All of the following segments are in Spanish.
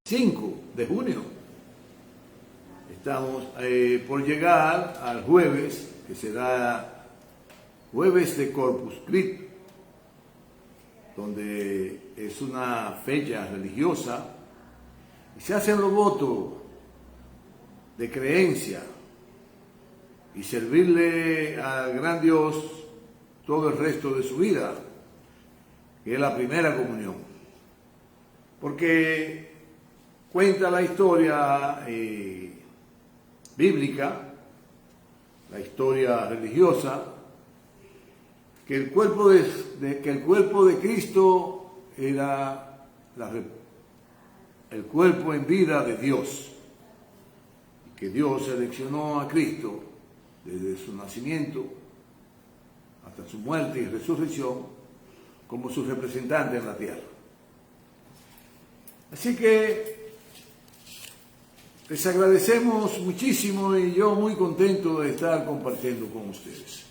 5 de junio. Estamos por llegar al jueves, que será jueves de Corpus Christi, donde es una fecha religiosa y se hacen los votos de creencia y servirle al gran Dios todo el resto de su vida, que es la primera comunión. Porque cuenta la historia bíblica, la historia religiosa, que el cuerpo de Cristo era el cuerpo en vida de Dios, y que Dios seleccionó a Cristo desde su nacimiento hasta su muerte y resurrección como su representante en la tierra. Así que les agradecemos muchísimo y yo muy contento de estar compartiendo con ustedes.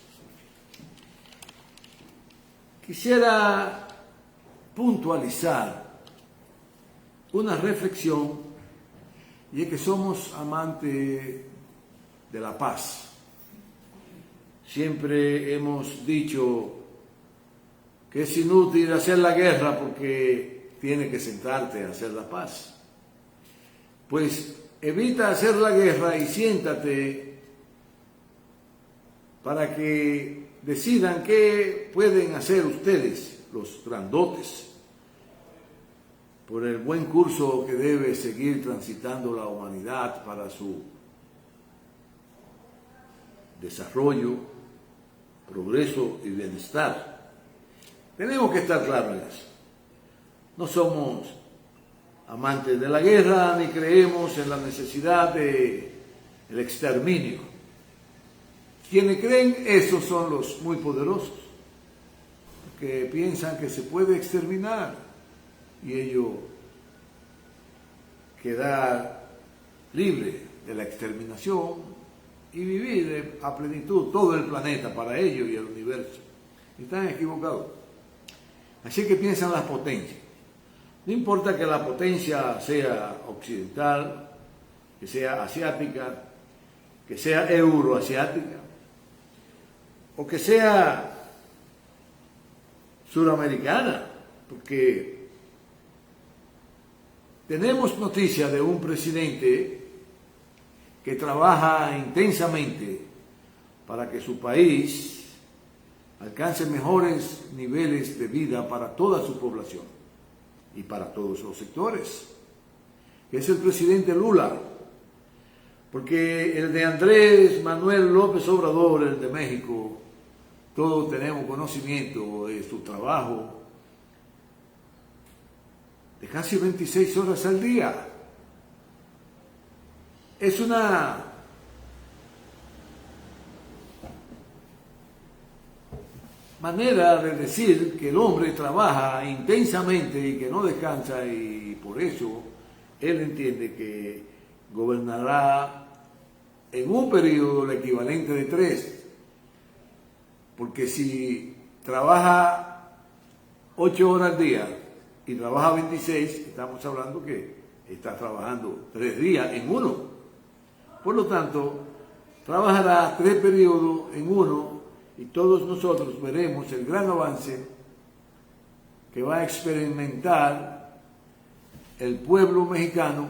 Quisiera puntualizar una reflexión, y es que somos amantes de la paz. Siempre hemos dicho que es inútil hacer la guerra porque tiene que sentarte a hacer la paz. Pues evita hacer la guerra y siéntate para que decidan qué pueden hacer ustedes, los grandotes, por el buen curso que debe seguir transitando la humanidad para su desarrollo, progreso y bienestar. Tenemos que estar claros en eso. No somos amantes de la guerra ni creemos en la necesidad del exterminio. Quienes creen eso son los muy poderosos, que piensan que se puede exterminar y ello quedar libre de la exterminación y vivir a plenitud todo el planeta para ellos y el universo. Están equivocados. Así que piensan las potencias. No importa que la potencia sea occidental, que sea asiática, que sea euroasiática, o que sea suramericana, porque tenemos noticia de un presidente que trabaja intensamente para que su país alcance mejores niveles de vida para toda su población y para todos los sectores, que es el presidente Lula, porque el de Andrés Manuel López Obrador, el de México, todos tenemos conocimiento de su trabajo de casi 26 horas al día. Es una manera de decir que el hombre trabaja intensamente y que no descansa, y por eso él entiende que gobernará en un periodo el equivalente de 3, porque si trabaja 8 horas al día y trabaja 26, estamos hablando que está trabajando 3 días en uno. Por lo tanto, trabajará 3 periodos en uno. Y todos nosotros veremos el gran avance que va a experimentar el pueblo mexicano,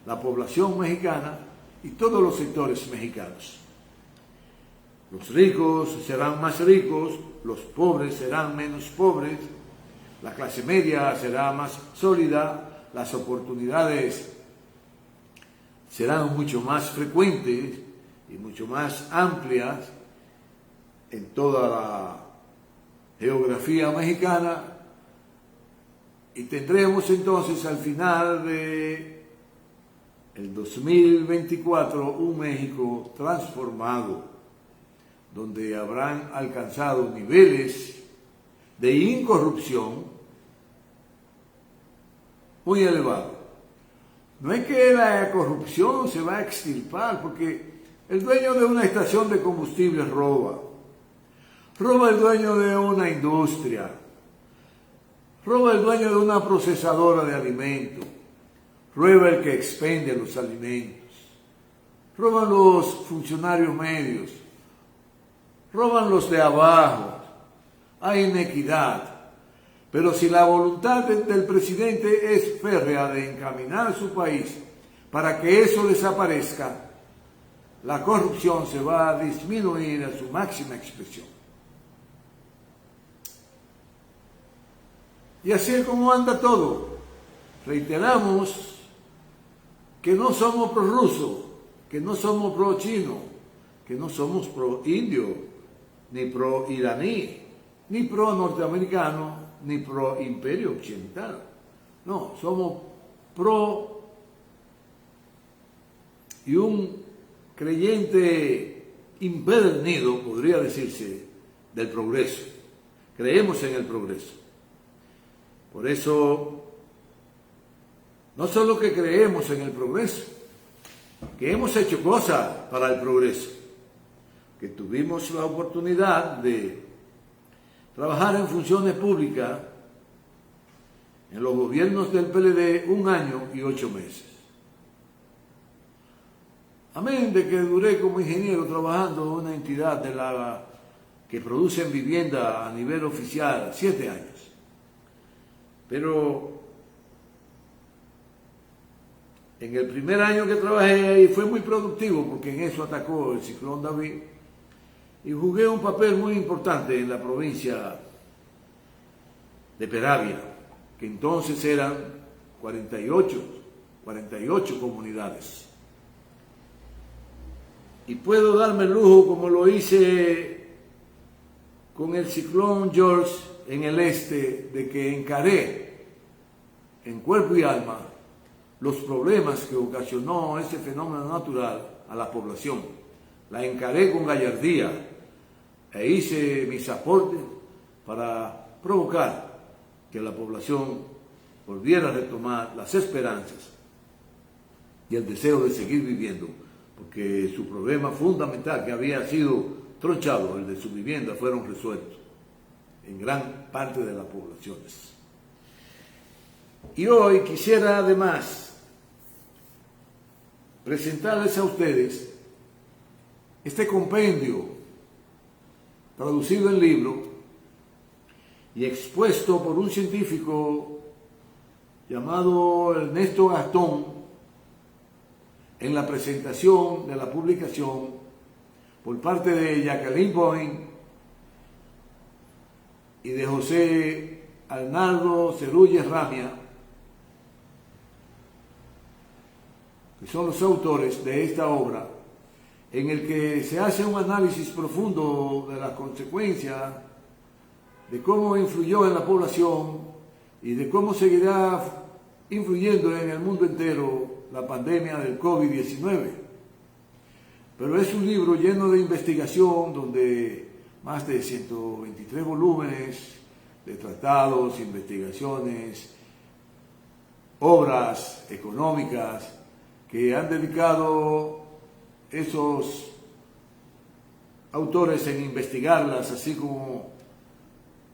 la población mexicana y todos los sectores mexicanos. Los ricos serán más ricos, los pobres serán menos pobres, la clase media será más sólida, las oportunidades serán mucho más frecuentes y mucho más amplias en toda la geografía mexicana, y tendremos entonces al final de el 2024 un México transformado, donde habrán alcanzado niveles de incorrupción muy elevados. No es que la corrupción se va a extirpar, porque el dueño de una estación de combustible roba el dueño de una industria, roba el dueño de una procesadora de alimentos, roba el que expende los alimentos, roban los funcionarios medios, roban los de abajo, hay inequidad. Pero si la voluntad del presidente es férrea de encaminar su país para que eso desaparezca, la corrupción se va a disminuir a su máxima expresión. Y así es como anda todo. Reiteramos que no somos pro-ruso, que no somos pro-chino, que no somos pro-indio, ni pro-iraní, ni pro-norteamericano, ni pro-imperio occidental. No, somos pro y un creyente impedernido, podría decirse, del progreso. Creemos en el progreso. Por eso, no solo que creemos en el progreso, que hemos hecho cosas para el progreso, que tuvimos la oportunidad de trabajar en funciones públicas en los gobiernos del PLD 1 año y 8 meses. Amén de que duré como ingeniero trabajando en una entidad que produce vivienda a nivel oficial 7 años. Pero en el primer año que trabajé ahí fue muy productivo porque en eso atacó el ciclón David y jugué un papel muy importante en la provincia de Peravia, que entonces eran 48 comunidades. Y puedo darme el lujo, como lo hice con el ciclón George en el este, de que encaré en cuerpo y alma los problemas que ocasionó ese fenómeno natural a la población. La encaré con gallardía e hice mis aportes para provocar que la población volviera a retomar las esperanzas y el deseo de seguir viviendo, porque su problema fundamental, que había sido tronchado, el de su vivienda, fueron resueltos en gran parte de las poblaciones. Y hoy quisiera además presentarles a ustedes este compendio traducido en libro y expuesto por un científico llamado Ernesto Gastón en la presentación de la publicación por parte de Jacqueline Boyne y de José Arnaldo Cerulles Ramia, que son los autores de esta obra, en el que se hace un análisis profundo de las consecuencias, de cómo influyó en la población y de cómo seguirá influyendo en el mundo entero la pandemia del COVID-19. Pero es un libro lleno de investigación, donde más de 123 volúmenes de tratados, investigaciones, obras económicas que han dedicado esos autores en investigarlas, así como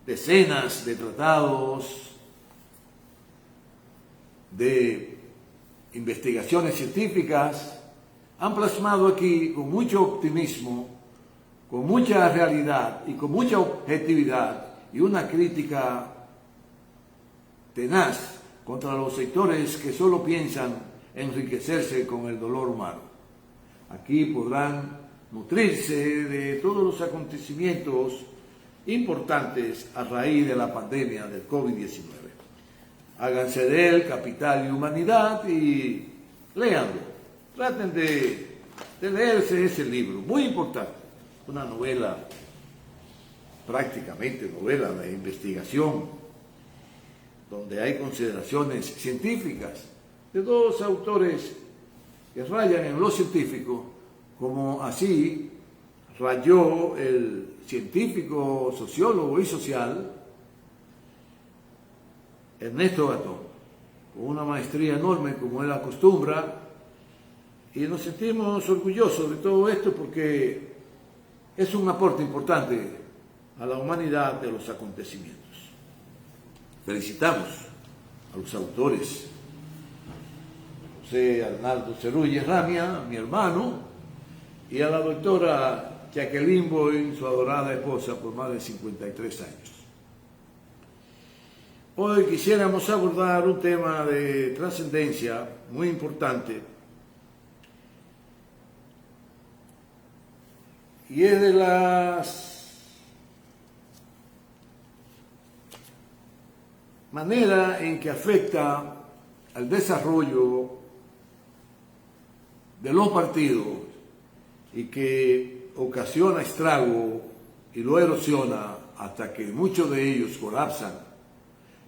decenas de tratados, de investigaciones científicas, han plasmado aquí con mucho optimismo, con mucha realidad y con mucha objetividad y una crítica tenaz contra los sectores que solo piensan enriquecerse con el dolor humano. Aquí podrán nutrirse de todos los acontecimientos importantes a raíz de la pandemia del COVID-19. Háganse de él Capital y Humanidad y léanlo. Traten de leerse ese libro, muy importante. Una novela, prácticamente novela de investigación, donde hay consideraciones científicas de dos autores que rayan en lo científico, como así rayó el científico, sociólogo y social Ernesto Gastón, con una maestría enorme como él acostumbra, y nos sentimos orgullosos de todo esto porque es un aporte importante a la humanidad de los acontecimientos. Felicitamos a los autores José Arnaldo Cerulli Ramia, mi hermano, y a la doctora Jacqueline Boy, su adorada esposa, por más de 53 años. Hoy quisiéramos abordar un tema de trascendencia muy importante, y es de las manera en que afecta al desarrollo de los partidos y que ocasiona estrago y lo erosiona hasta que muchos de ellos colapsan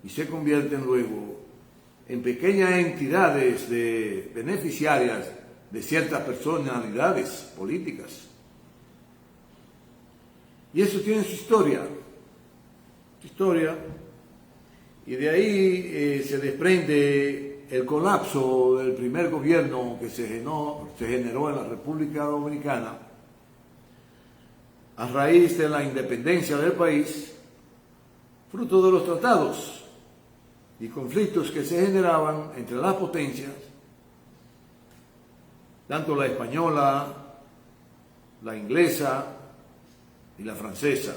y se convierten luego en pequeñas entidades beneficiarias de ciertas personalidades políticas. Y eso tiene su historia, y de ahí se desprende el colapso del primer gobierno que se generó en la República Dominicana a raíz de la independencia del país, fruto de los tratados y conflictos que se generaban entre las potencias, tanto la española, la inglesa y la francesa,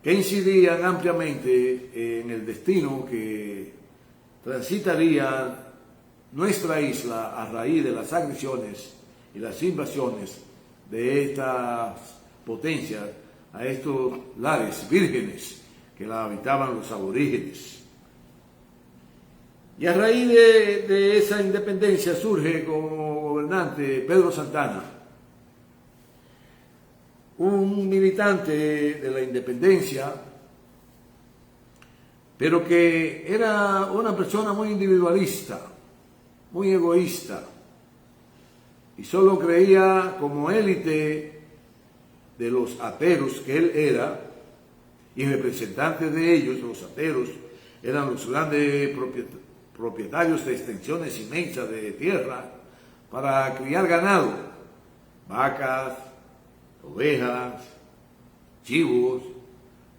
que incidían ampliamente en el destino que transitaría nuestra isla a raíz de las agresiones y las invasiones de estas potencias a estos lares vírgenes que la habitaban los aborígenes. Y a raíz de esa independencia surge como gobernante Pedro Santana, un militante de la independencia, pero que era una persona muy individualista, muy egoísta, y solo creía como élite de los ateros que él era, y representantes de ellos, los ateros, eran los grandes propietarios de extensiones inmensas de tierra para criar ganado, vacas, ovejas, chivos,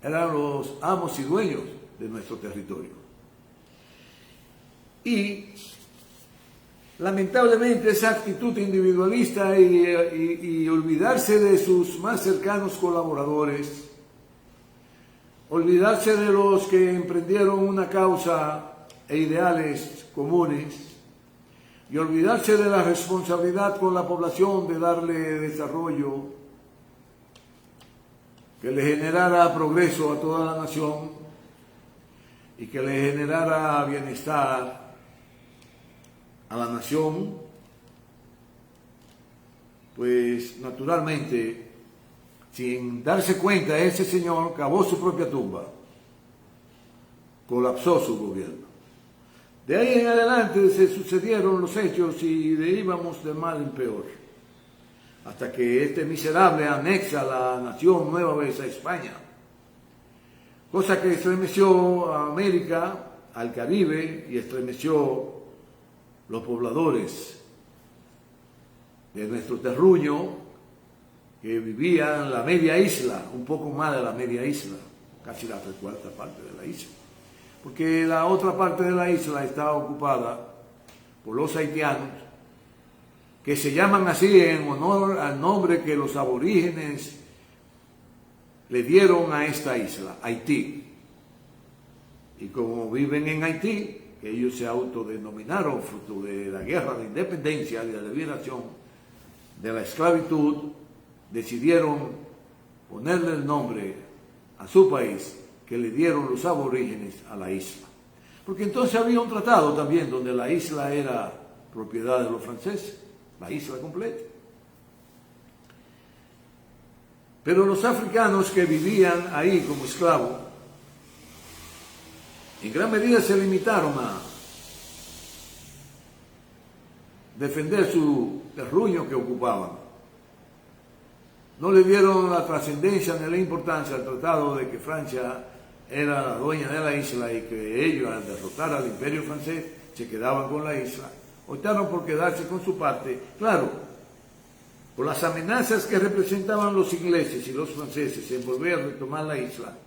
eran los amos y dueños de nuestro territorio. Y lamentablemente esa actitud individualista y olvidarse de sus más cercanos colaboradores, olvidarse de los que emprendieron una causa e ideales comunes, y olvidarse de la responsabilidad con la población de darle desarrollo que le generara progreso a toda la nación y que le generara bienestar a la nación, pues naturalmente, sin darse cuenta, ese señor cavó su propia tumba, colapsó su gobierno. De ahí en adelante se sucedieron los hechos y íbamos de mal en peor, hasta que este miserable anexa la nación nueva vez a España, cosa que estremeció a América, al Caribe, y estremeció los pobladores de nuestro terruño, que vivían en la media isla, un poco más de la media isla, casi la cuarta parte de la isla, porque la otra parte de la isla está ocupada por los haitianos, que se llaman así en honor al nombre que los aborígenes le dieron a esta isla, Haití. Y como viven en Haití, que ellos se autodenominaron fruto de la guerra de independencia y de la liberación de la esclavitud, decidieron ponerle el nombre a su país que le dieron los aborígenes a la isla. Porque entonces había un tratado también donde la isla era propiedad de los franceses, la isla completa. Pero los africanos que vivían ahí como esclavos, en gran medida se limitaron a defender su terruño que ocupaban. No le dieron la trascendencia ni la importancia al tratado de que Francia era la dueña de la isla y que ellos, al derrotar al imperio francés, se quedaban con la isla. Optaron por quedarse con su parte, claro, por las amenazas que representaban los ingleses y los franceses en volver a retomar la isla.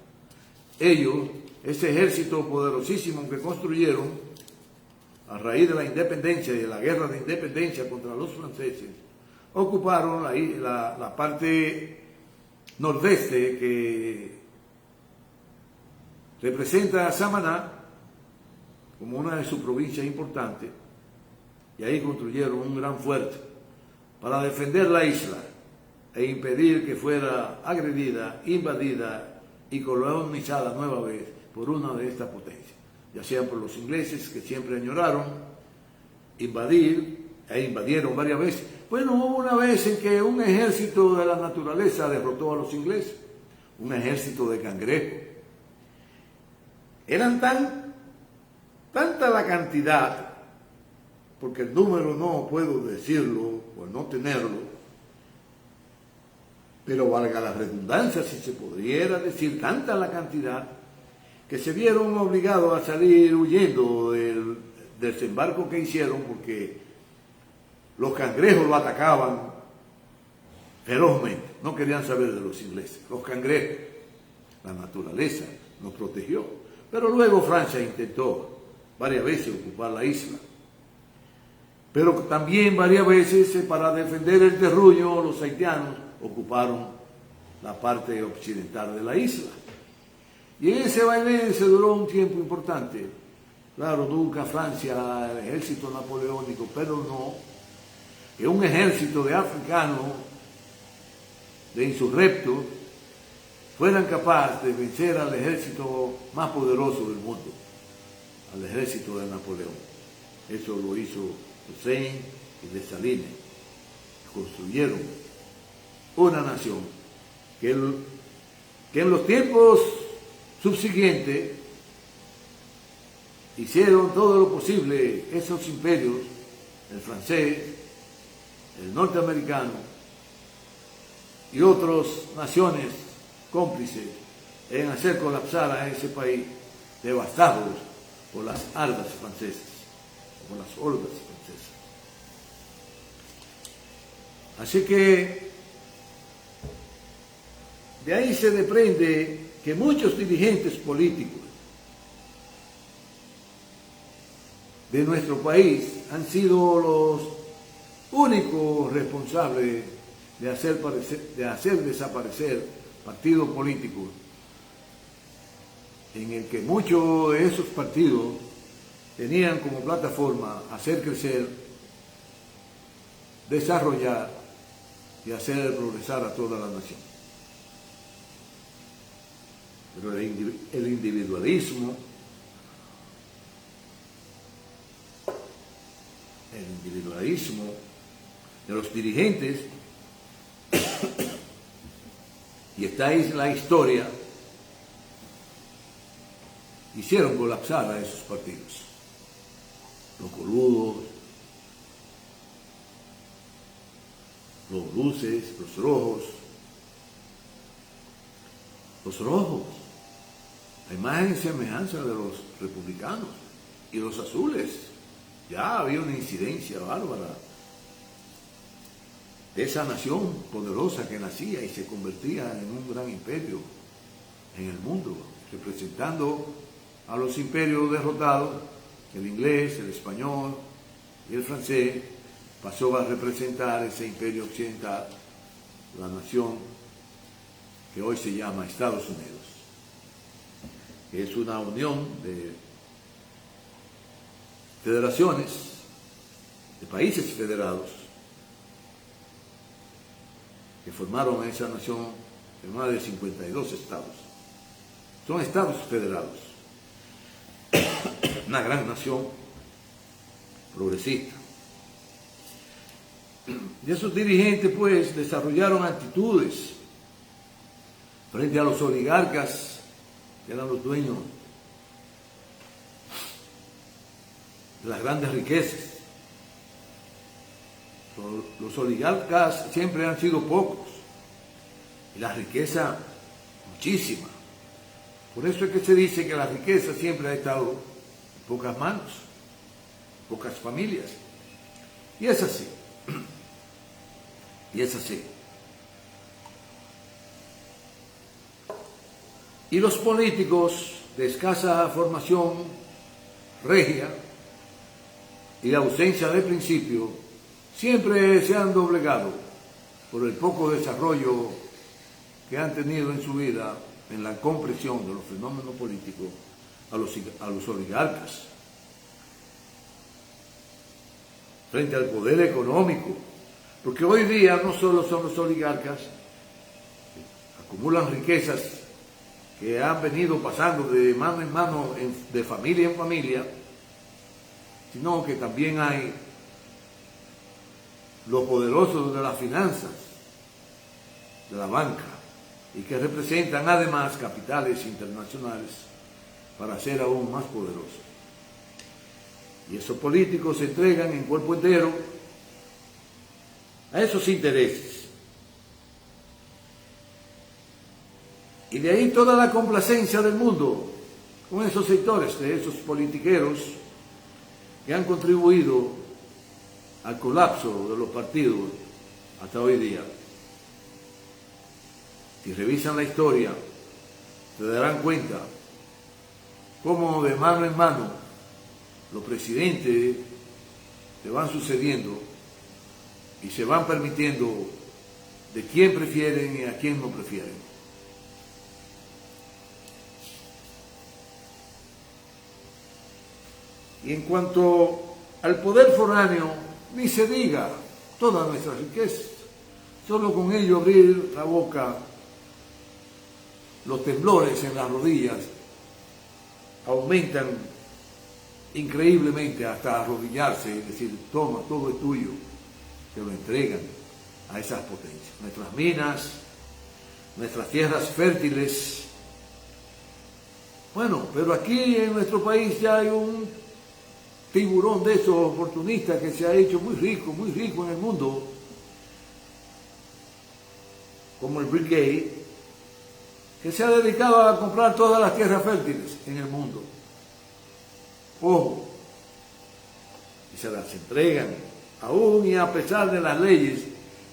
Ellos, ese ejército poderosísimo que construyeron, a raíz de la independencia y de la guerra de independencia contra los franceses, ocuparon la parte nordeste que representa a Samaná como una de sus provincias importantes, y ahí construyeron un gran fuerte para defender la isla e impedir que fuera agredida, invadida y colonizada nueva vez por una de estas potencias, ya sean por los ingleses, que siempre añoraron invadir e invadieron varias veces. Bueno, hubo una vez en que un ejército de la naturaleza derrotó a los ingleses, un ejército de cangrejos. Eran tanta la cantidad, porque el número no puedo decirlo por no tenerlo, pero valga la redundancia, si se pudiera decir, tanta la cantidad, que se vieron obligados a salir huyendo del desembarco que hicieron, porque los cangrejos lo atacaban ferozmente, no querían saber de los ingleses. Los cangrejos, la naturaleza nos protegió, pero luego Francia intentó varias veces ocupar la isla, pero también varias veces para defender el terruño los haitianos ocuparon la parte occidental de la isla. Y en ese vaivén se duró un tiempo importante. Claro, nunca Francia, el ejército napoleónico, pero no, que un ejército de africanos, de insurrectos, fueran capaces de vencer al ejército más poderoso del mundo, al ejército de Napoleón. Eso lo hizo Hussein y Dessalines. Construyeron una nación que en los tiempos subsiguientes hicieron todo lo posible esos imperios, el francés, el norteamericano y otras naciones cómplices, en hacer colapsar a ese país devastados por las armas francesas, por las hordas francesas. Así que de ahí se desprende que muchos dirigentes políticos de nuestro país han sido los únicos responsables de hacer desaparecer partidos políticos, en el que muchos de esos partidos tenían como plataforma hacer crecer, desarrollar y hacer progresar a toda la nación. Pero el individualismo de los dirigentes, y esta es la historia, hicieron colapsar a esos partidos. Los coludos, los luces, los rojos, la imagen y semejanza de los republicanos, y los azules. Ya había una incidencia bárbara de esa nación poderosa que nacía y se convertía en un gran imperio en el mundo, representando a los imperios derrotados. El inglés, el español y el francés pasó a representar ese imperio occidental, la nación que hoy se llama Estados Unidos, que es una unión de federaciones, de países federados, que formaron esa nación en más de 52 estados. Son estados federados. Una gran nación progresista. Y esos dirigentes, pues, desarrollaron actitudes frente a los oligarcas, que eran los dueños de las grandes riquezas. Los oligarcas siempre han sido pocos y la riqueza muchísima. Por eso es que se dice que la riqueza siempre ha estado en pocas manos, pocas familias. Y es así. Y es así. Y los políticos de escasa formación regia y la ausencia de principio siempre se han doblegado por el poco desarrollo que han tenido en su vida en la comprensión de los fenómenos políticos a los oligarcas, frente al poder económico, porque hoy día no solo son los oligarcas que acumulan riquezas que han venido pasando de mano en mano, de familia en familia, sino que también hay los poderosos de las finanzas, de la banca, y que representan además capitales internacionales para ser aún más poderosos. Y esos políticos se entregan en cuerpo entero a esos intereses. Y de ahí toda la complacencia del mundo con esos sectores, de esos politiqueros que han contribuido al colapso de los partidos hasta hoy día. Si revisan la historia, se darán cuenta cómo de mano en mano los presidentes se van sucediendo y se van permitiendo de quién prefieren y a quién no prefieren. Y en cuanto al poder foráneo, ni se diga toda nuestra riqueza. Solo con ello abrir la boca, los temblores en las rodillas aumentan increíblemente hasta arrodillarse y decir, toma, todo es tuyo. Se lo entregan a esas potencias. Nuestras minas, nuestras tierras fértiles. Bueno, pero aquí en nuestro país ya hay un tiburón de esos oportunistas que se ha hecho muy rico en el mundo, como el Bill Gates, que se ha dedicado a comprar todas las tierras fértiles en el mundo. Ojo, y se las entregan, aún y a pesar de las leyes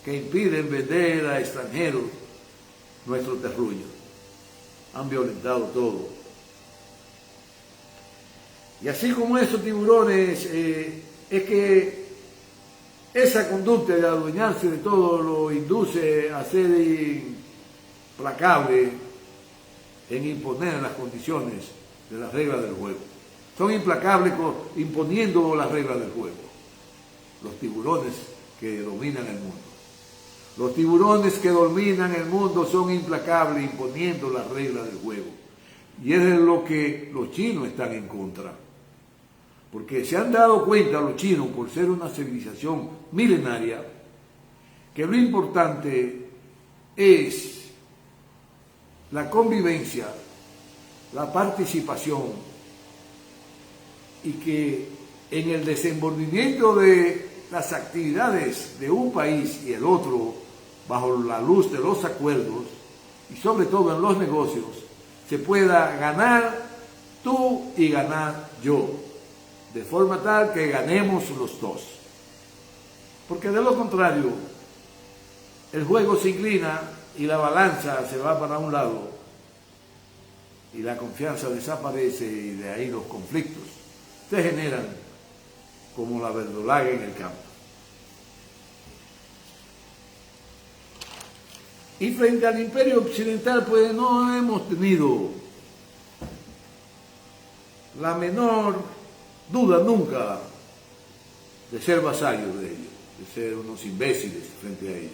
que impiden vender a extranjeros nuestro terruño. Han violentado todo. Y así como esos tiburones, es que esa conducta de adueñarse de todo lo induce a ser implacable en imponer las condiciones de las reglas del juego. Son implacables imponiendo las reglas del juego. Los tiburones que dominan el mundo. Los tiburones que dominan el mundo son implacables imponiendo las reglas del juego. Y es de lo que los chinos están en contra. Porque se han dado cuenta los chinos, por ser una civilización milenaria, que lo importante es la convivencia, la participación, y que en el desenvolvimiento de las actividades de un país y el otro, bajo la luz de los acuerdos, y sobre todo en los negocios, se pueda ganar tú y ganar yo, de forma tal que ganemos los dos. Porque de lo contrario, el juego se inclina y la balanza se va para un lado y la confianza desaparece, y de ahí los conflictos se generan como la verdolaga en el campo. Y frente al imperio occidental, pues no hemos tenido la menor duda nunca de ser vasallos de ellos, de ser unos imbéciles frente a ellos,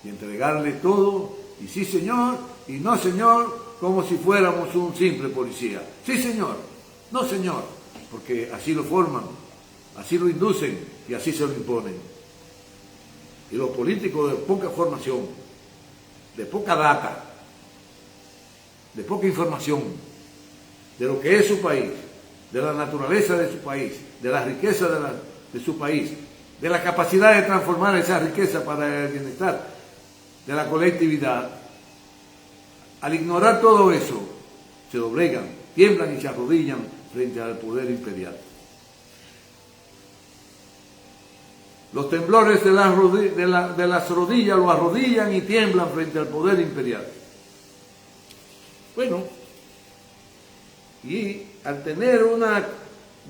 y entregarle todo, y sí señor, y no señor, como si fuéramos un simple policía. Sí señor, no señor, porque así lo forman, así lo inducen y así se lo imponen. Y los políticos de poca formación, de poca data, de poca información de lo que es su país, de la naturaleza de su país, de la riqueza de su país, de la capacidad de transformar esa riqueza para el bienestar de la colectividad, al ignorar todo eso, se doblegan, tiemblan y se arrodillan frente al poder imperial. Los temblores de las rodillas lo arrodillan y tiemblan frente al poder imperial. Bueno, y al tener una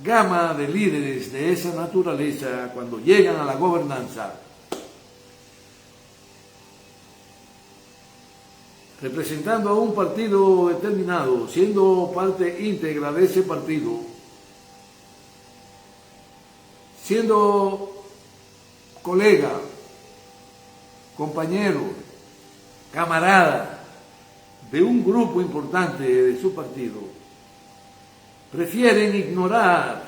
gama de líderes de esa naturaleza, cuando llegan a la gobernanza, representando a un partido determinado, siendo parte íntegra de ese partido, siendo colega, compañero, camarada de un grupo importante de su partido, prefieren ignorar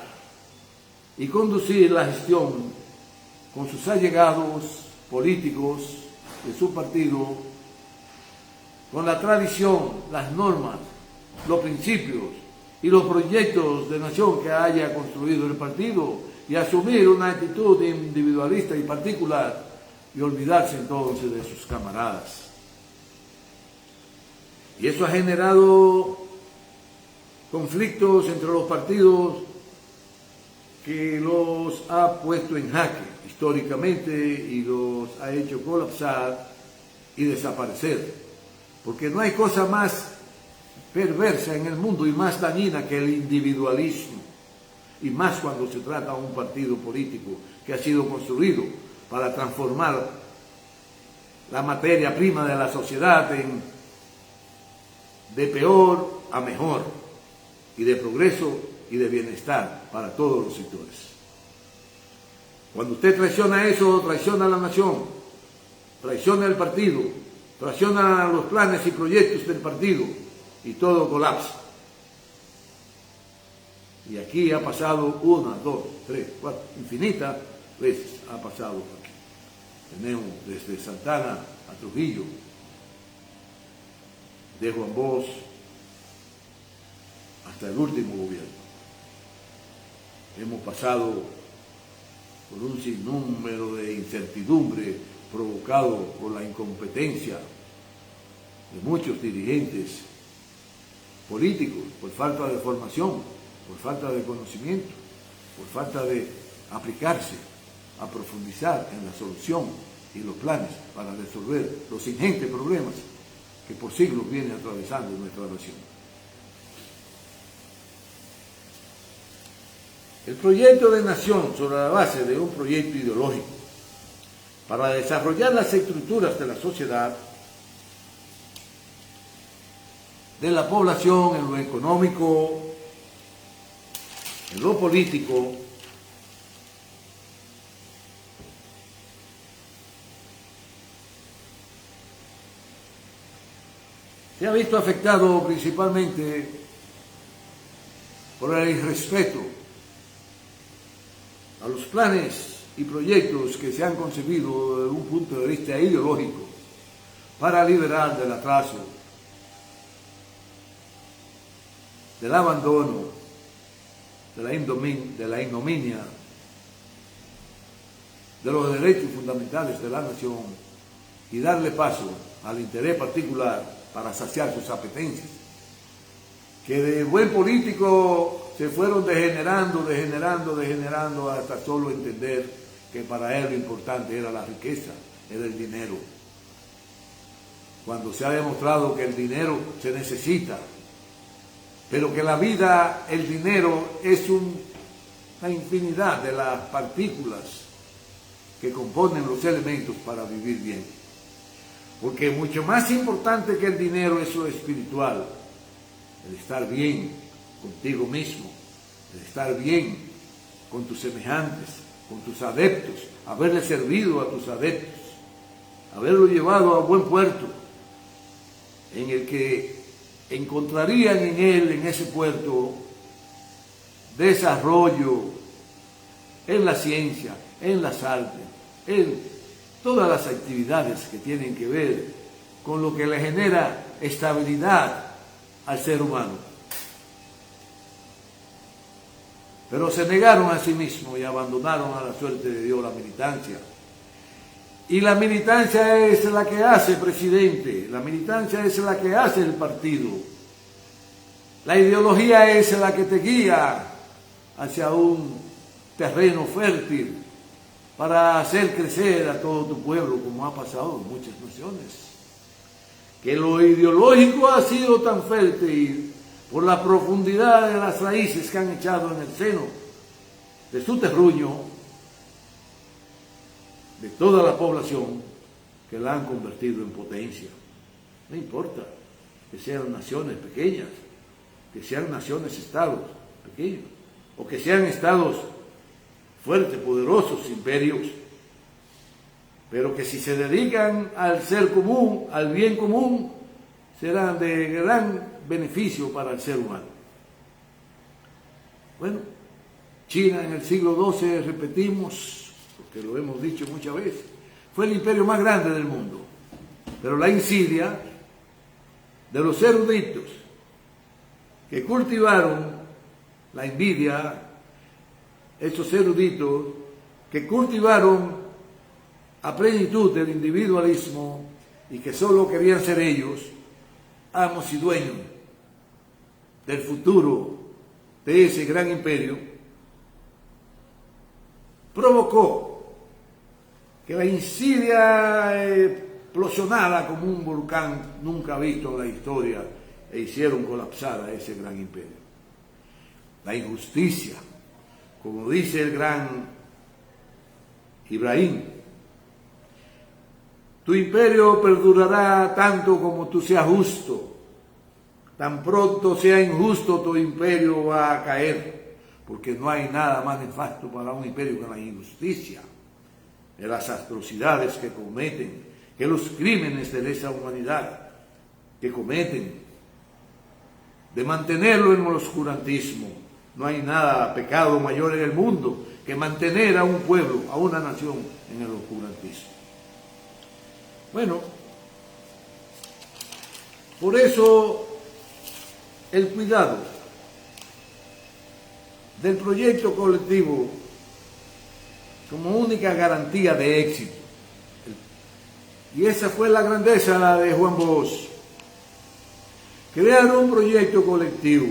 y conducir la gestión con sus allegados políticos de su partido, con la tradición, las normas, los principios y los proyectos de nación que haya construido el partido, y asumir una actitud individualista y particular y olvidarse entonces de sus camaradas. Y eso ha generado conflictos entre los partidos que los ha puesto en jaque históricamente y los ha hecho colapsar y desaparecer. Porque no hay cosa más perversa en el mundo y más dañina que el individualismo. Y más cuando se trata de un partido político que ha sido construido para transformar la materia prima de la sociedad de peor a mejor, y de progreso y de bienestar para todos los sectores. Cuando usted traiciona eso, traiciona a la nación, traiciona el partido, traiciona los planes y proyectos del partido, y todo colapsa. Y aquí ha pasado 1, 2, 3, 4, infinitas veces ha pasado aquí. Tenemos desde Santana a Trujillo, de Juan Bosch hasta el último gobierno. Hemos pasado por un sinnúmero de incertidumbre provocado por la incompetencia de muchos dirigentes políticos, por falta de formación, por falta de conocimiento, por falta de aplicarse, a profundizar en la solución y los planes para resolver los ingentes problemas que por siglos viene atravesando nuestra nación. El proyecto de nación sobre la base de un proyecto ideológico para desarrollar las estructuras de la sociedad, de la población, en lo económico, en lo político, se ha visto afectado principalmente por el irrespeto a los planes y proyectos que se han concebido desde un punto de vista ideológico para liberar del atraso, del abandono, de la ignominia, de los derechos fundamentales de la nación, y darle paso al interés particular para saciar sus apetencias, que de buen político se fueron degenerando hasta solo entender que para él lo importante era la riqueza, era el dinero. Cuando se ha demostrado que el dinero se necesita, pero que la vida, el dinero, es una infinidad de las partículas que componen los elementos para vivir bien. Porque mucho más importante que el dinero es lo espiritual, el estar bien contigo mismo, el estar bien con tus semejantes, con tus adeptos, haberle servido a tus adeptos, haberlo llevado a buen puerto, en el que encontrarían en él, en ese puerto, desarrollo en la ciencia, en las artes, en todas las actividades que tienen que ver con lo que le genera estabilidad al ser humano. Pero se negaron a sí mismos y abandonaron a la suerte de Dios la militancia. Y la militancia es la que hace presidente, la militancia es la que hace el partido. La ideología es la que te guía hacia un terreno fértil para hacer crecer a todo tu pueblo, como ha pasado en muchas naciones. Que lo ideológico ha sido tan fértil por la profundidad de las raíces que han echado en el seno de su terruño, de toda la población, que la han convertido en potencia. No importa que sean naciones pequeñas, que sean naciones-estados pequeños, o que sean estados fuertes, poderosos, imperios, pero que si se dedican al ser común, al bien común, serán de gran beneficio para el ser humano. Bueno, China en el siglo XII, repetimos, porque lo hemos dicho muchas veces, fue el imperio más grande del mundo, pero la insidia de los eruditos que cultivaron la envidia, esos eruditos que cultivaron a plenitud del individualismo y que solo querían ser ellos amos y dueños del futuro de ese gran imperio, provocó que la insidia explosionara como un volcán nunca visto en la historia e hicieron colapsar a ese gran imperio. La injusticia, como dice el gran Ibrahim, tu imperio perdurará tanto como tú seas justo. Tan pronto sea injusto, tu imperio va a caer, porque no hay nada más nefasto para un imperio que la injusticia, de las atrocidades que cometen, que los crímenes de lesa humanidad que cometen, de mantenerlo en el oscurantismo. No hay nada, pecado mayor en el mundo que mantener a un pueblo, a una nación en el oscurantismo. Bueno, por eso el cuidado del proyecto colectivo como única garantía de éxito. Y esa fue la grandeza de Juan Bosch. Crear un proyecto colectivo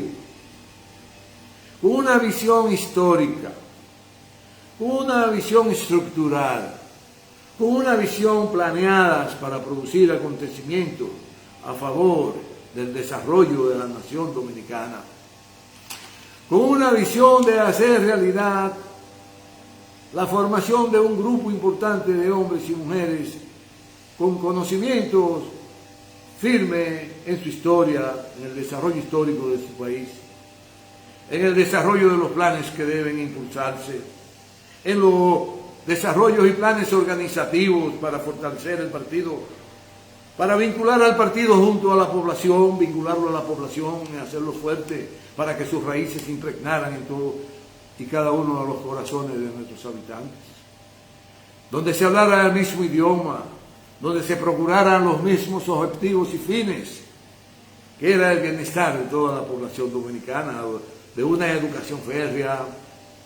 con una visión histórica, con una visión estructural, con una visión planeada para producir acontecimientos a favor del desarrollo de la nación dominicana, con una visión de hacer realidad la formación de un grupo importante de hombres y mujeres con conocimientos firmes en su historia, en el desarrollo histórico de su país, en el desarrollo de los planes que deben impulsarse, en los desarrollos y planes organizativos para fortalecer el partido, para vincular al partido junto a la población, vincularlo a la población y hacerlo fuerte para que sus raíces se impregnaran en todo y cada uno de los corazones de nuestros habitantes, donde se hablara el mismo idioma, donde se procuraran los mismos objetivos y fines, que era el bienestar de toda la población dominicana, de una educación férrea,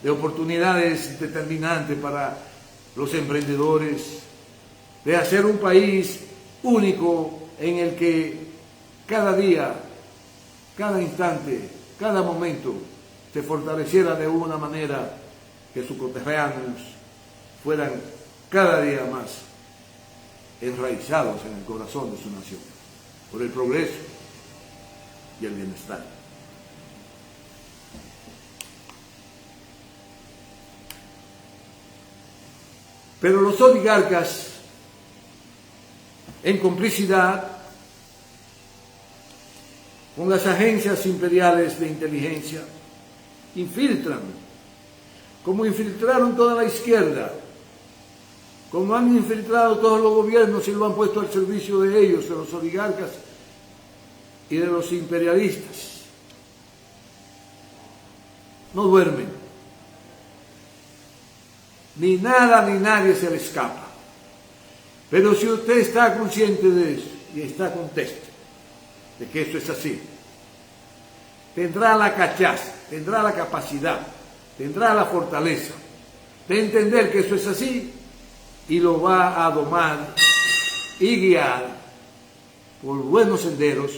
de oportunidades determinantes para los emprendedores, de hacer un país único en el que cada día, cada instante, cada momento se fortaleciera de una manera que sus coterráneos fueran cada día más enraizados en el corazón de su nación, por el progreso y el bienestar. Pero los oligarcas, en complicidad con las agencias imperiales de inteligencia, infiltran, como infiltraron toda la izquierda, como han infiltrado todos los gobiernos y lo han puesto al servicio de ellos, de los oligarcas y de los imperialistas. No duermen. Ni nada ni nadie se le escapa. Pero si usted está consciente de eso y está contento de que esto es así, tendrá la cachaza, tendrá la capacidad, tendrá la fortaleza de entender que eso es así y lo va a domar y guiar por buenos senderos,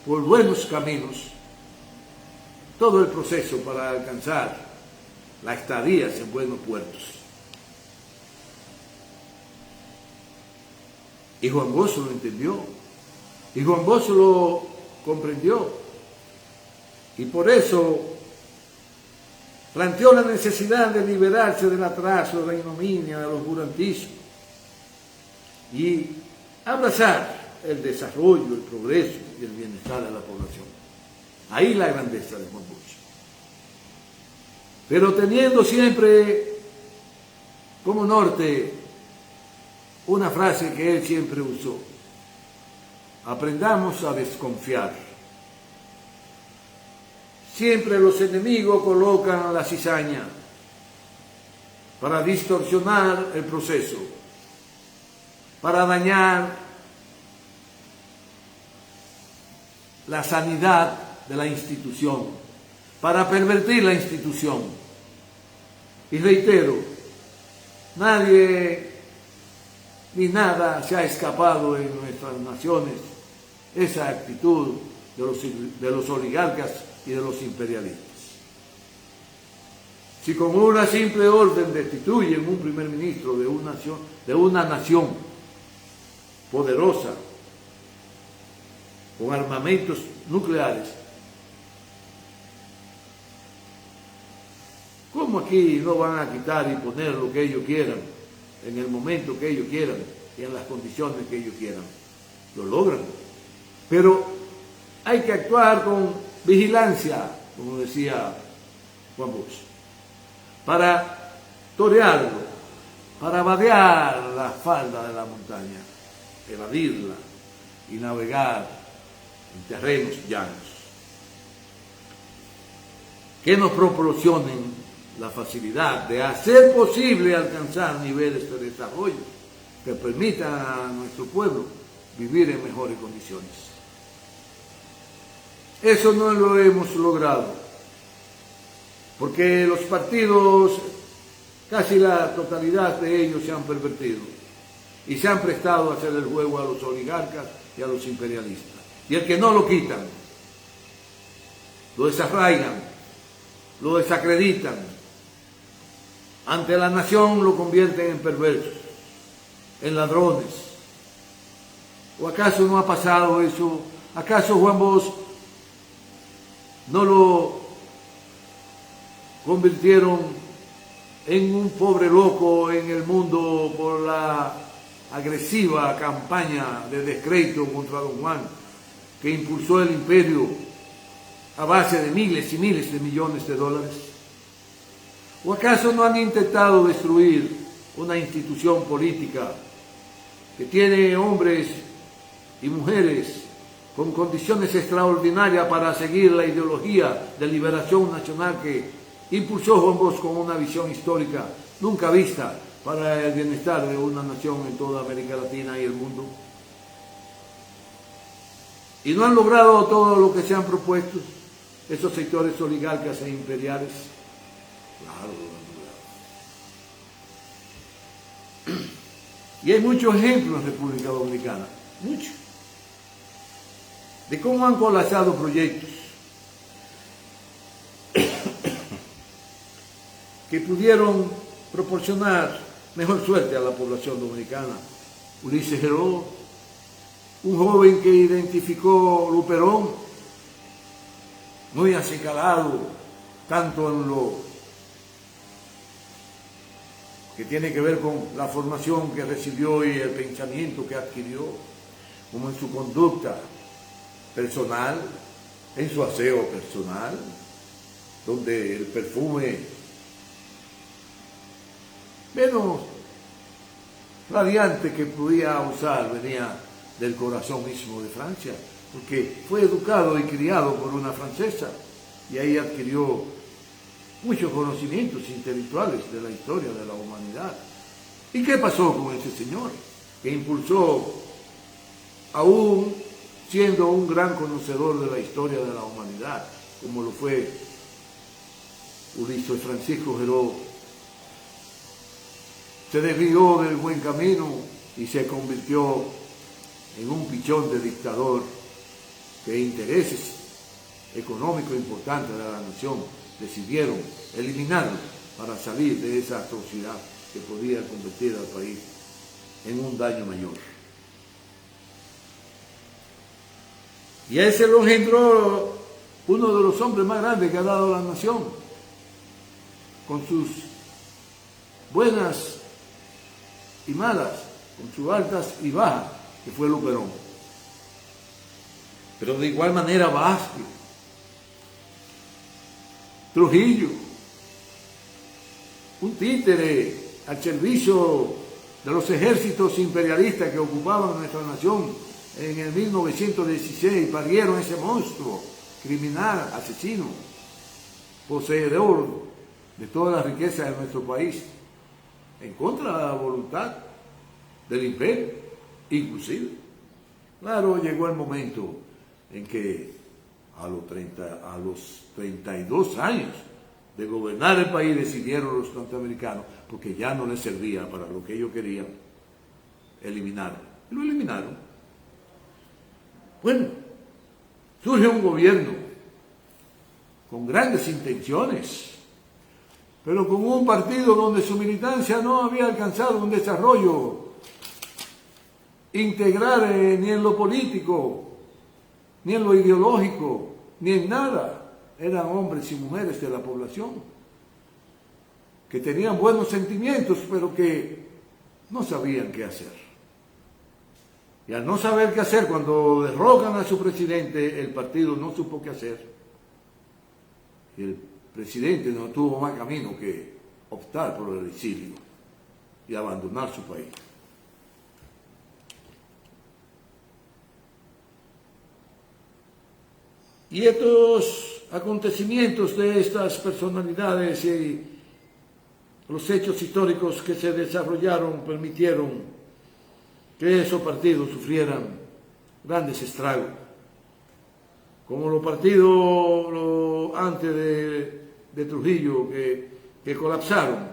por buenos caminos, todo el proceso para alcanzar la estadía en buenos puertos. Y Juan Bosch lo entendió, y Juan Bosch lo comprendió. Y por eso planteó la necesidad de liberarse del atraso, de la ignominia, del oscurantismo y abrazar el desarrollo, el progreso y el bienestar de la población. Ahí la grandeza de Juan Bosch. Pero teniendo siempre como norte una frase que él siempre usó: aprendamos a desconfiar. Siempre los enemigos colocan la cizaña para distorsionar el proceso, para dañar la sanidad de la institución, para pervertir la institución. Y reitero, nadie ni nada se ha escapado en nuestras naciones esa actitud de los oligarcas y de los imperialistas. Si con una simple orden destituyen un primer ministro de una nación poderosa, con armamentos nucleares, ¿cómo aquí no van a quitar y poner lo que ellos quieran, en el momento que ellos quieran y en las condiciones que ellos quieran? Lo logran. Pero hay que actuar con vigilancia, como decía Juan Bosch, para torearlo, para vadear la falda de la montaña, evadirla y navegar en terrenos llanos que nos proporcionen la facilidad de hacer posible alcanzar niveles de desarrollo que permitan a nuestro pueblo vivir en mejores condiciones. Eso no lo hemos logrado, porque los partidos, casi la totalidad de ellos, se han pervertido y se han prestado a hacer el juego a los oligarcas y a los imperialistas. Y el que no lo quitan, lo desarraigan, lo desacreditan, ante la nación lo convierten en perversos, en ladrones. ¿O acaso no ha pasado eso? ¿Acaso Juan Bosch no lo convirtieron en un pobre loco en el mundo por la agresiva campaña de descrédito contra don Juan que impulsó el imperio a base de miles y miles de millones de dólares? ¿O acaso no han intentado destruir una institución política que tiene hombres y mujeres con condiciones extraordinarias para seguir la ideología de liberación nacional que impulsó Juan Bosch con una visión histórica nunca vista para el bienestar de una nación en toda América Latina y el mundo? ¿Y no han logrado todo lo que se han propuesto esos sectores oligarcas e imperiales? Claro, lo han logrado. Y hay muchos ejemplos en República Dominicana, muchos, de cómo han colapsado proyectos que pudieron proporcionar mejor suerte a la población dominicana. Ulises Geró, un joven que identificó Luperón, muy acicalado, tanto en lo que tiene que ver con la formación que recibió y el pensamiento que adquirió, como en su conducta personal, en su aseo personal, donde el perfume menos radiante que podía usar venía del corazón mismo de Francia, porque fue educado y criado por una francesa y ahí adquirió muchos conocimientos intelectuales de la historia de la humanidad. ¿Y qué pasó con ese señor? Que impulsó, aún siendo un gran conocedor de la historia de la humanidad, como lo fue Ulises Francisco Geró, se desvió del buen camino y se convirtió en un pichón de dictador que intereses económicos importantes de la nación decidieron eliminarlo para salir de esa atrocidad que podía convertir al país en un daño mayor. Y a ese lo engendró uno de los hombres más grandes que ha dado la nación, con sus buenas y malas, con sus altas y bajas, que fue Luperón. Pero de igual manera Vázquez, Trujillo, un títere al servicio de los ejércitos imperialistas que ocupaban nuestra nación en el 1916, parieron ese monstruo criminal, asesino, poseedor de toda la riqueza de nuestro país, en contra de la voluntad del imperio, inclusive. Claro, llegó el momento en que a los 32 años de gobernar el país decidieron los norteamericanos, porque ya no les servía para lo que ellos querían, eliminarlo. Y lo eliminaron. Bueno, surge un gobierno con grandes intenciones, pero con un partido donde su militancia no había alcanzado un desarrollo integral ni en lo político, ni en lo ideológico, ni en nada. Eran hombres y mujeres de la población que tenían buenos sentimientos, pero que no sabían qué hacer. Y al no saber qué hacer, cuando derrocan a su presidente, el partido no supo qué hacer. Y el presidente no tuvo más camino que optar por el exilio y abandonar su país. Y estos acontecimientos de estas personalidades y los hechos históricos que se desarrollaron permitieron que esos partidos sufrieran grandes estragos, como los partidos antes de Trujillo que colapsaron.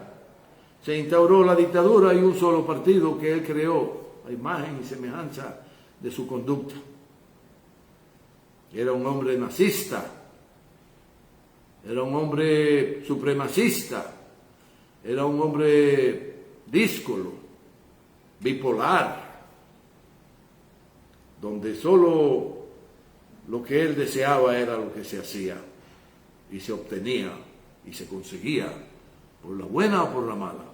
Se instauró la dictadura y un solo partido que él creó, a imagen y semejanza de su conducta. Era un hombre nazista, era un hombre supremacista, era un hombre díscolo, bipolar, donde solo lo que él deseaba era lo que se hacía y se obtenía y se conseguía, por la buena o por la mala.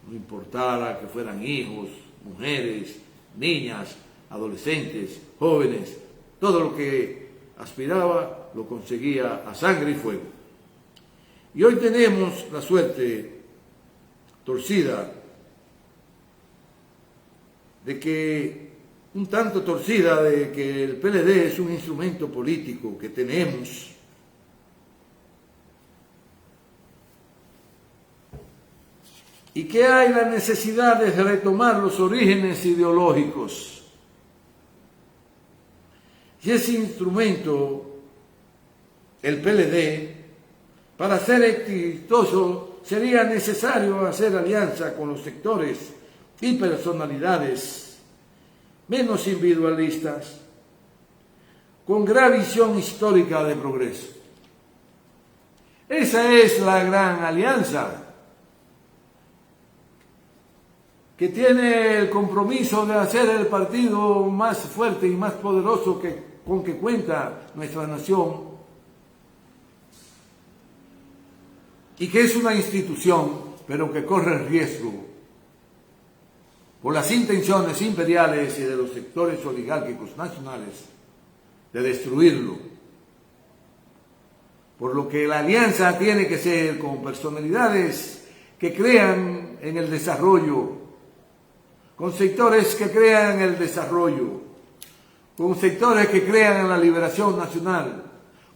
No importara que fueran hijos, mujeres, niñas, adolescentes, jóvenes, todo lo que aspiraba lo conseguía a sangre y fuego. Y hoy tenemos la suerte torcida de que, un tanto torcida, de que el PLD es un instrumento político que tenemos y que hay la necesidad de retomar los orígenes ideológicos. Y ese instrumento, el PLD, para ser exitoso sería necesario hacer alianza con los sectores y personalidades menos individualistas, con gran visión histórica de progreso. Esa es la gran alianza que tiene el compromiso de hacer el partido más fuerte y más poderoso con que cuenta nuestra nación, y que es una institución, pero que corre el riesgo, por las intenciones imperiales y de los sectores oligárquicos nacionales, de destruirlo. Por lo que la alianza tiene que ser con personalidades que crean en el desarrollo, con sectores que crean en el desarrollo, con sectores que crean en la liberación nacional,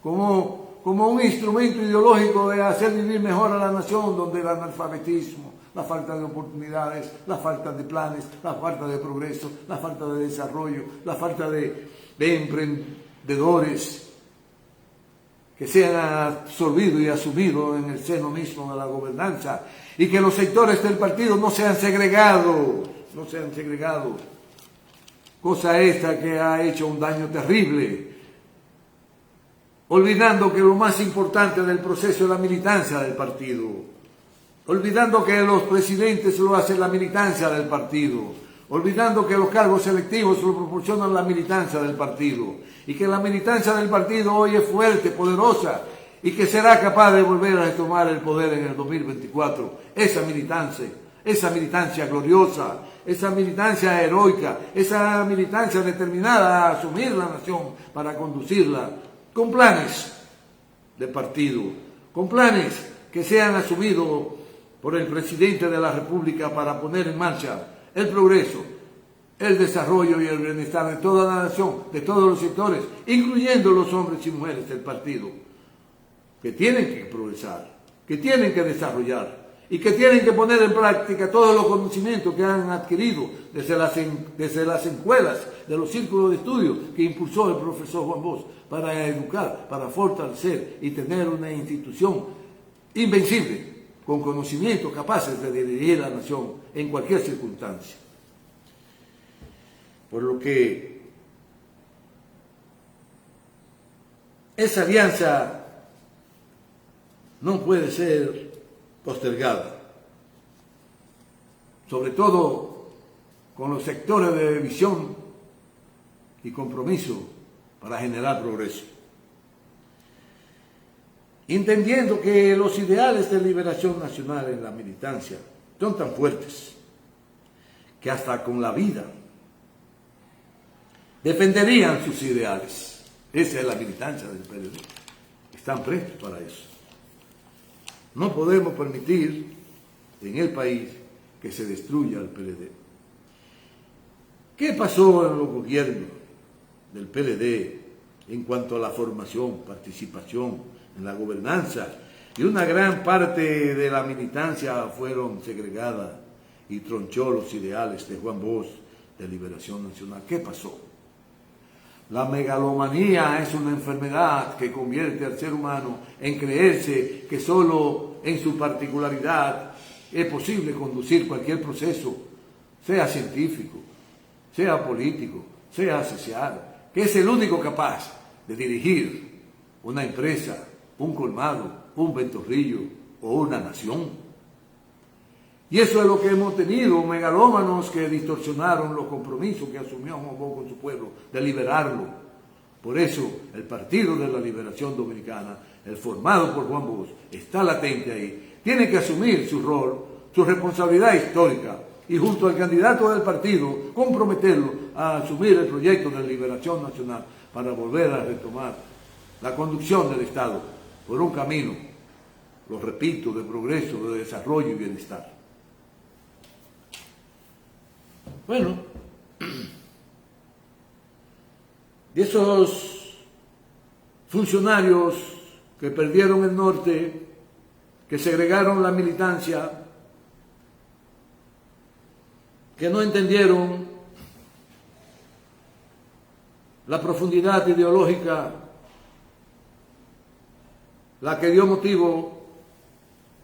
como un instrumento ideológico de hacer vivir mejor a la nación, donde el analfabetismo, la falta de oportunidades, la falta de planes, la falta de progreso, la falta de desarrollo, la falta de emprendedores que sean absorbidos y asumidos en el seno mismo de la gobernanza, y que los sectores del partido no sean segregados, cosa esta que ha hecho un daño terrible, olvidando que lo más importante del proceso es la militancia del partido, olvidando que los presidentes lo hace la militancia del partido, olvidando que los cargos selectivos lo proporcionan la militancia del partido, y que la militancia del partido hoy es fuerte, poderosa, y que será capaz de volver a retomar el poder en el 2024. Esa militancia gloriosa, esa militancia heroica, esa militancia determinada a asumir la nación para conducirla con planes de partido, con planes que sean asumidos por el presidente de la República para poner en marcha el progreso, el desarrollo y el bienestar de toda la nación, de todos los sectores, incluyendo los hombres y mujeres del partido, que tienen que progresar, que tienen que desarrollar y que tienen que poner en práctica todos los conocimientos que han adquirido desde las escuelas de los círculos de estudio que impulsó el profesor Juan Bosch para educar, para fortalecer y tener una institución invencible, con conocimientos capaces de dirigir la nación en cualquier circunstancia. Por lo que esa alianza no puede ser postergada, sobre todo con los sectores de visión y compromiso para generar progreso. Entendiendo que los ideales de liberación nacional en la militancia son tan fuertes que hasta con la vida defenderían sus ideales. Esa es la militancia del PLD. Están prestos para eso. No podemos permitir en el país que se destruya el PLD. ¿Qué pasó en los gobiernos del PLD en cuanto a la formación, participación en la gobernanza? Y una gran parte de la militancia fueron segregadas y tronchó los ideales de Juan Bosch de liberación nacional. ¿Qué pasó? La megalomanía es una enfermedad que convierte al ser humano en creerse que solo en su particularidad es posible conducir cualquier proceso, sea científico, sea político, sea social, que es el único capaz de dirigir una empresa, un colmado, un ventorrillo o una nación. Y eso es lo que hemos tenido, megalómanos que distorsionaron los compromisos que asumió Juan Bosch con su pueblo, de liberarlo. Por eso el Partido de la Liberación Dominicana, el formado por Juan Bosch, está latente ahí. Tiene que asumir su rol, su responsabilidad histórica, y junto al candidato del partido, comprometerlo a asumir el proyecto de liberación nacional para volver a retomar la conducción del Estado por un camino, lo repito, de progreso, de desarrollo y bienestar. Bueno, de esos funcionarios que perdieron el norte, que segregaron la militancia, que no entendieron la profundidad ideológica, la que dio motivo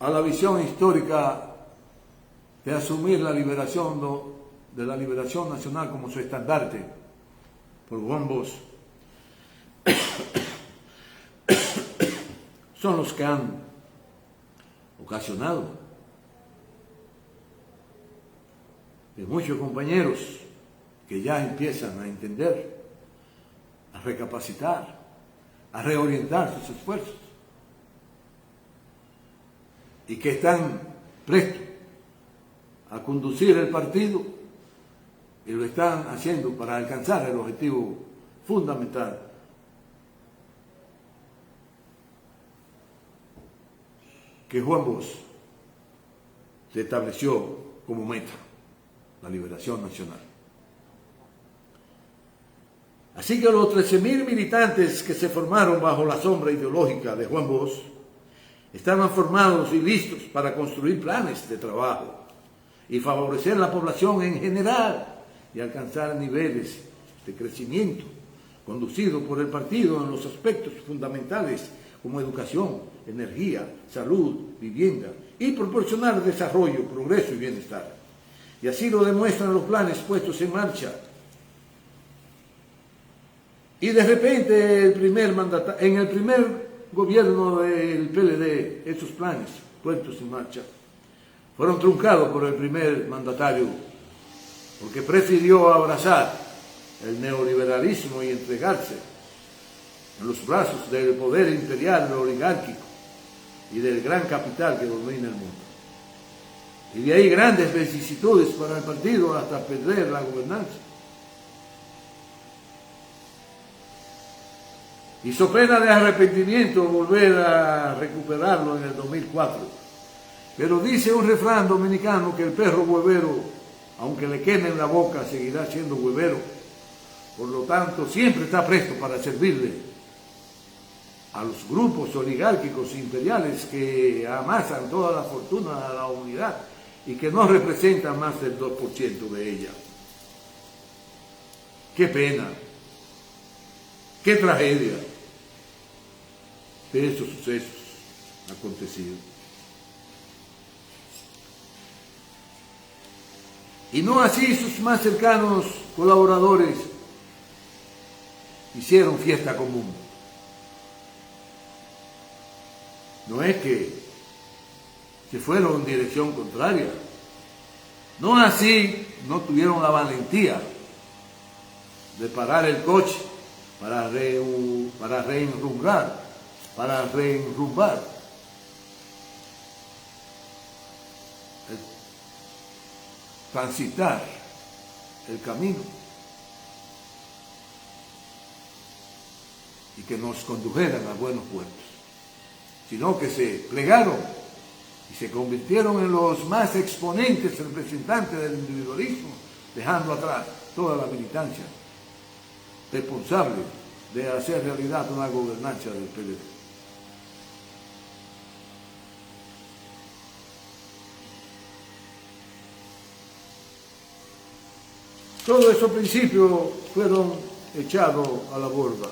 a la visión histórica de asumir la liberación de la liberación nacional como su estandarte por Juan Bosch, son los que han ocasionado que muchos compañeros que ya empiezan a entender, a recapacitar, a reorientar sus esfuerzos y que están prestos a conducir el partido y lo están haciendo para alcanzar el objetivo fundamental que Juan Bosch se estableció como meta, la liberación nacional. Así que los 13.000 militantes que se formaron bajo la sombra ideológica de Juan Bosch estaban formados y listos para construir planes de trabajo y favorecer la población en general y alcanzar niveles de crecimiento conducido por el partido en los aspectos fundamentales como educación, energía, salud, vivienda y proporcionar desarrollo, progreso y bienestar. Y así lo demuestran los planes puestos en marcha. Y de repente en el primer gobierno del PLD, esos planes puestos en marcha fueron truncados por el primer mandatario porque prefirió abrazar el neoliberalismo y entregarse en los brazos del poder imperial oligárquico y del gran capital que domina el mundo. Y de ahí grandes vicisitudes para el partido hasta perder la gobernanza. Hizo pena de arrepentimiento volver a recuperarlo en el 2004. Pero dice un refrán dominicano que el perro huevero, aunque le queme en la boca, seguirá siendo huevero. Por lo tanto, siempre está presto para servirle a los grupos oligárquicos imperiales que amasan toda la fortuna de la humanidad y que no representan más del 2% de ella. ¡Qué pena! ¡Qué tragedia de estos sucesos acontecidos! Y no así sus más cercanos colaboradores hicieron fiesta común. No es que se fueron en dirección contraria. No así, no tuvieron la valentía de parar el coche para reenrumbar, transitar el camino y que nos condujeran a buenos puertos, sino que se plegaron y se convirtieron en los más exponentes representantes del individualismo, dejando atrás toda la militancia responsable de hacer realidad una gobernanza del PLD. Todos esos principios fueron echados a la borda.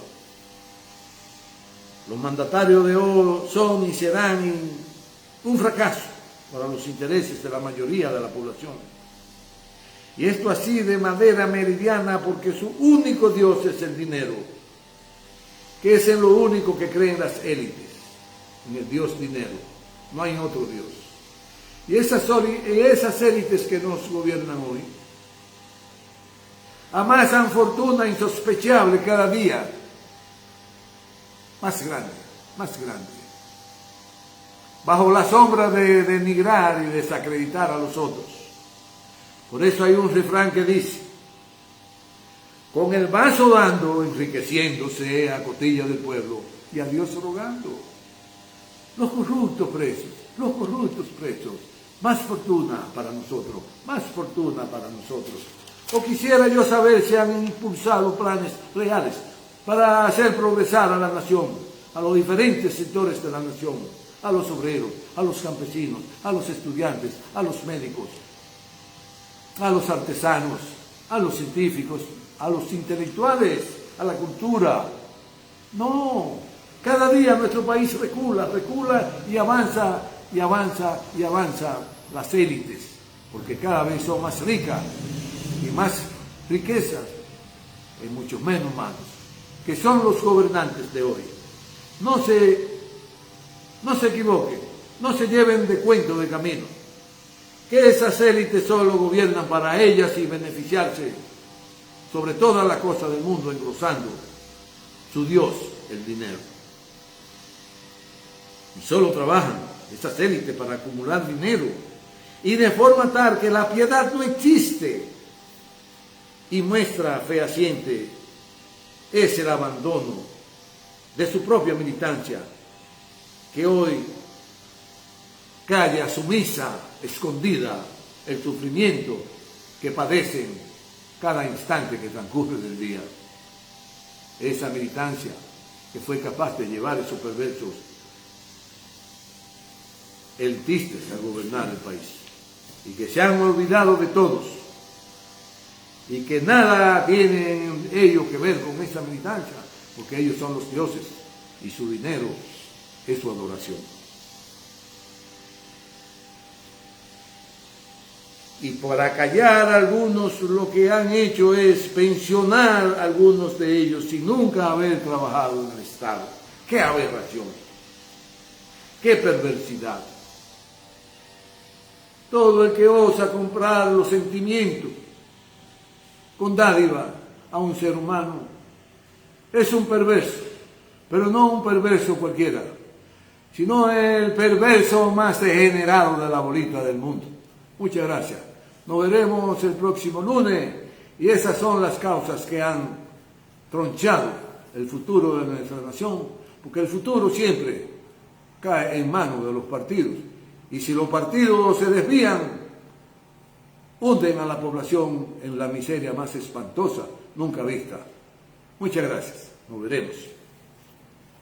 Los mandatarios de hoy son y serán un fracaso para los intereses de la mayoría de la población. Y esto así de manera meridiana porque su único Dios es el dinero, que es en lo único que creen las élites, en el Dios dinero. No hay otro Dios. Y esas élites que nos gobiernan hoy amasan fortuna insospechable cada día, más grande, bajo la sombra de denigrar y desacreditar a los otros. Por eso hay un refrán que dice: con el vaso dando, enriqueciéndose a costilla del pueblo, y a Dios rogando. Los corruptos presos, más fortuna para nosotros, O quisiera yo saber si han impulsado planes reales para hacer progresar a la nación, a los diferentes sectores de la nación, a los obreros, a los campesinos, a los estudiantes, a los médicos, a los artesanos, a los científicos, a los intelectuales, a la cultura. No, cada día nuestro país recula y avanza las élites, porque cada vez son más ricas y más riquezas en muchos menos manos, que son los gobernantes de hoy. No se equivoquen, no se lleven de cuento de camino, que esas élites solo gobiernan para ellas y beneficiarse sobre todas las cosas del mundo, engrosando su Dios, el dinero. Y solo trabajan esas élites para acumular dinero, y de forma tal que la piedad no existe. Y muestra fehaciente es el abandono de su propia militancia, que hoy calla sumisa, escondida, el sufrimiento que padecen cada instante que transcurre del día. Esa militancia que fue capaz de llevar a esos perversos elitistas a gobernar el país, y que se han olvidado de todos, y que nada tienen ellos que ver con esa militancia, porque ellos son los dioses y su dinero es su adoración. Y para callar a algunos, lo que han hecho es pensionar a algunos de ellos sin nunca haber trabajado en el Estado. ¡Qué aberración! ¡Qué perversidad! Todo el que osa comprar los sentimientos con dádiva a un ser humano. Es un perverso, pero no un perverso cualquiera, sino el perverso más degenerado de la bolita del mundo. Muchas gracias. Nos veremos el próximo lunes y esas son las causas que han tronchado el futuro de nuestra nación, porque el futuro siempre cae en manos de los partidos. Y si los partidos se desvían, hunden a la población en la miseria más espantosa nunca vista. Muchas gracias. Nos veremos.